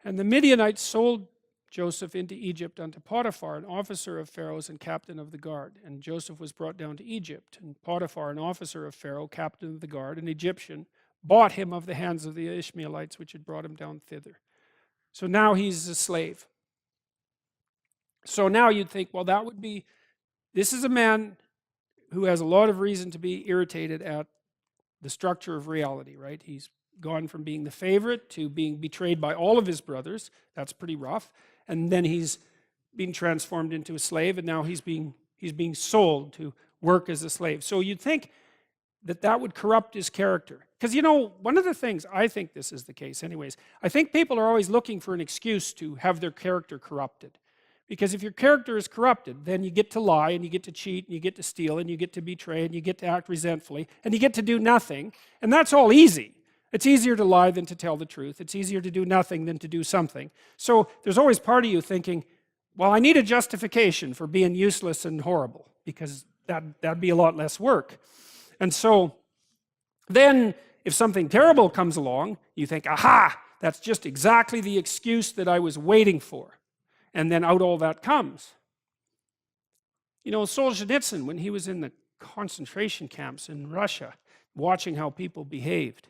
And the Midianites sold Joseph into Egypt unto Potiphar, an officer of Pharaoh's and captain of the guard. And Joseph was brought down to Egypt. And Potiphar, an officer of Pharaoh, captain of the guard, an Egyptian, bought him of the hands of the Ishmaelites, which had brought him down thither. So now he's a slave. So now you'd think, well, this is a man who has a lot of reason to be irritated at the structure of reality, right? He's gone from being the favorite to being betrayed by all of his brothers. That's pretty rough. And then he's being transformed into a slave, and now he's being sold to work as a slave. So you'd think that would corrupt his character. Because one of the things, I think this is the case anyways, I think people are always looking for an excuse to have their character corrupted. Because if your character is corrupted, then you get to lie, and you get to cheat, and you get to steal, and you get to betray, and you get to act resentfully, and you get to do nothing. And that's all easy. It's easier to lie than to tell the truth. It's easier to do nothing than to do something. So there's always part of you thinking, well, I need a justification for being useless and horrible, because that'd be a lot less work. And so then if something terrible comes along, you think, aha, that's just exactly the excuse that I was waiting for. And then out all that comes. Solzhenitsyn, when he was in the concentration camps in Russia, watching how people behaved,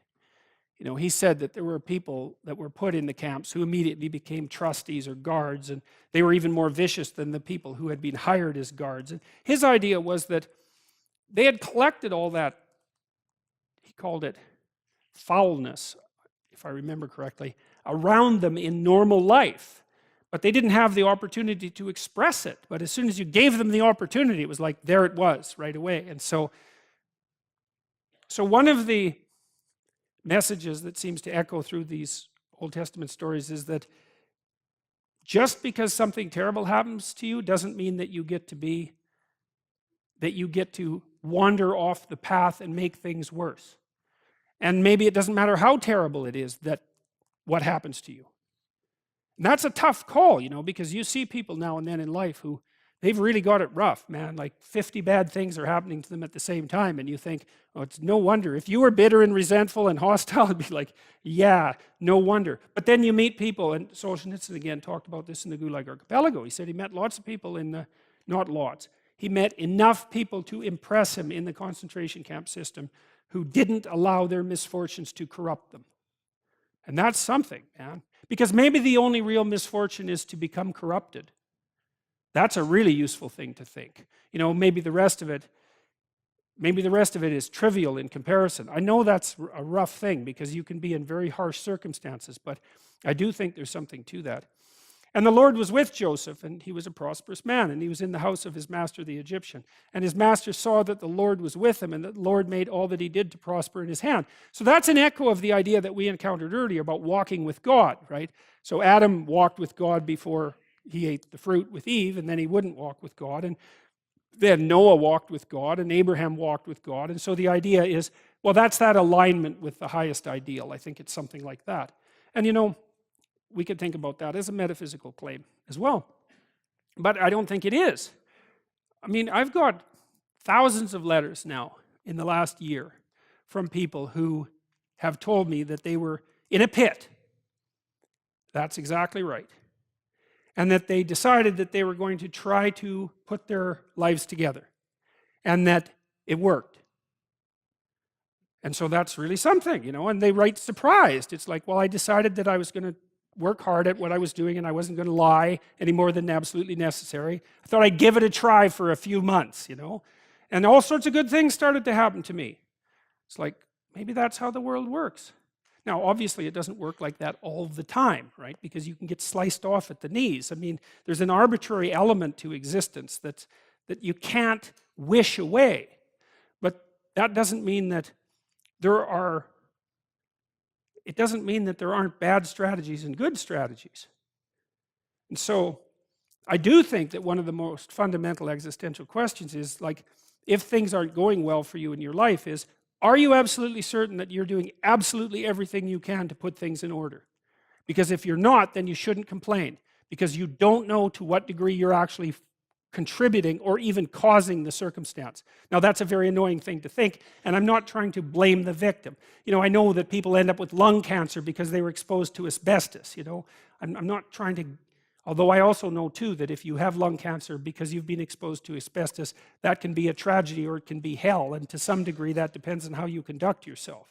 he said that there were people that were put in the camps who immediately became trustees or guards, and they were even more vicious than the people who had been hired as guards. And his idea was that they had collected all that, he called it foulness, if I remember correctly, around them in normal life. But they didn't have the opportunity to express it. But as soon as you gave them the opportunity, it was like, there it was, right away. And so one of the messages that seems to echo through these Old Testament stories is that just because something terrible happens to you doesn't mean that you get to wander off the path and make things worse. And maybe it doesn't matter how terrible it is that what happens to you. And that's a tough call, because you see people now and then in life who, they've really got it rough, man. Like 50 bad things are happening to them at the same time. And you think, oh, it's no wonder. If you were bitter and resentful and hostile, it'd be like, yeah, no wonder. But then you meet people, and Solzhenitsyn again talked about this in the Gulag Archipelago. He said he met lots of people not lots. He met enough people to impress him in the concentration camp system who didn't allow their misfortunes to corrupt them. And that's something, man. Because maybe the only real misfortune is to become corrupted. That's a really useful thing to think. Maybe the rest of it is trivial in comparison. I know that's a rough thing because you can be in very harsh circumstances, but I do think there's something to that. And the Lord was with Joseph, and he was a prosperous man, and he was in the house of his master the Egyptian. And his master saw that the Lord was with him, and that the Lord made all that he did to prosper in his hand. So that's an echo of the idea that we encountered earlier about walking with God, right? So Adam walked with God before he ate the fruit with Eve, and then he wouldn't walk with God. And then Noah walked with God, and Abraham walked with God. And so the idea is, well, that's that alignment with the highest ideal. I think it's something like that. And we could think about that as a metaphysical claim as well. But I don't think it is. I mean, I've got thousands of letters now in the last year from people who have told me that they were in a pit. That's exactly right. And that they decided that they were going to try to put their lives together. And that it worked. And so that's really something, and they write surprised. It's like, well, I decided that I was going to work hard at what I was doing, and I wasn't going to lie any more than absolutely necessary. I thought I'd give it a try for a few months, and all sorts of good things started to happen to me. It's like, maybe that's how the world works. Now, obviously, it doesn't work like that all the time, right? Because you can get sliced off at the knees. I mean, there's an arbitrary element to existence that you can't wish away. But that doesn't mean that there aren't bad strategies and good strategies. And so I do think that one of the most fundamental existential questions is, like, if things aren't going well for you in your life, is, are you absolutely certain that you're doing absolutely everything you can to put things in order? Because if you're not, then you shouldn't complain, because you don't know to what degree you're actually contributing or even causing the circumstance. Now that's a very annoying thing to think, and I'm not trying to blame the victim. You know, I know that people end up with lung cancer because they were exposed to asbestos, you know. I'm not trying to, although I also know too that if you have lung cancer because you've been exposed to asbestos, that can be a tragedy or it can be hell, and to some degree that depends on how you conduct yourself.